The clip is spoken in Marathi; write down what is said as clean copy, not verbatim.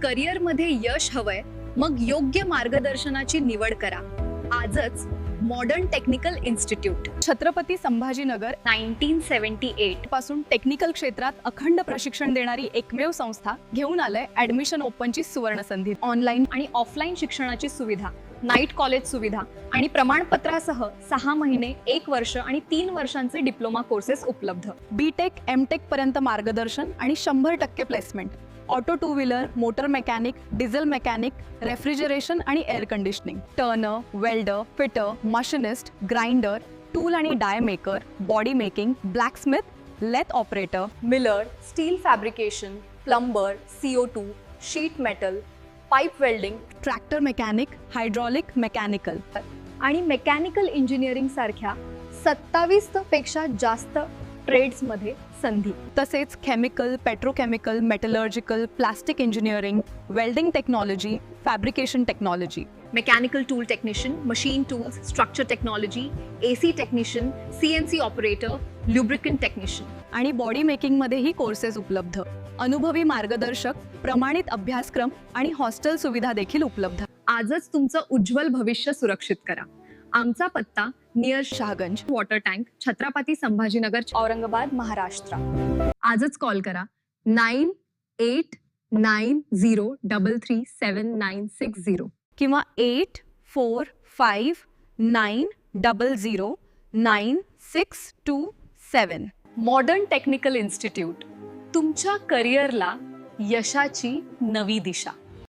करिअरमध्ये यश हवंय, मग योग्य मार्गदर्शनाची निवड करा. आजच modern technical institute. Chhatrapati Sambhajinagar 1978 पासून टेक्निकल क्षेत्रात अखंड प्रशिक्षण देणारी एकमेव संस्था घेऊन आलंय ऍडमिशन ओपनची सुवर्ण संधी. ऑनलाईन आणि ऑफलाईन शिक्षणाची सुविधा, नाईट कॉलेज सुविधा आणि प्रमाणपत्रासह 6 महिने, 1 वर्ष आणि 3 वर्षांचे डिप्लोमा कोर्सेस उपलब्ध. B.Tech M.Tech पर्यंत मार्गदर्शन आणि 100% placement. Auto 2 wheeler, motor mechanic, diesel mechanic, refrigeration आणि air conditioning, turner, welder, fitter, machinist, grinder, tool आणि die maker, body making, blacksmith, lathe operator, miller, steel fabrication, plumber, CO2, sheet metal, pipe welding tractor mechanic, hydraulic, mechanical आणि मेकॅनिकल इंजिनिअरिंग सारख्या 27 पेक्षा जास्त ट्रेड्समध्ये संधी. तसेच chemical, petrochemical, metallurgical, plastic engineering, welding technology, fabrication technology, mechanical tool technician, machine tools, structure technology, AC technician, CNC operator, ल्युब्रिकंट technician आणि बॉडी मेकिंग मध्येही कोर्सेस उपलब्ध. अनुभवी मार्गदर्शक, प्रमाणित अभ्यासक्रम आणि हॉस्टेल सुविधा देखील उपलब्ध. आजच तुमचं उज्ज्वल भविष्य सुरक्षित करा. आमचा पत्ता near Shahganj, water tank, Chhatrapati Sambhajinagar, Aurangabad, Maharashtra. आजच कॉल करा 9890337960 किंवा 8459009627. मॉडर्न टेक्निकल इन्स्टिट्यूट, तुमच्या करिअरला यशाची नवी दिशा.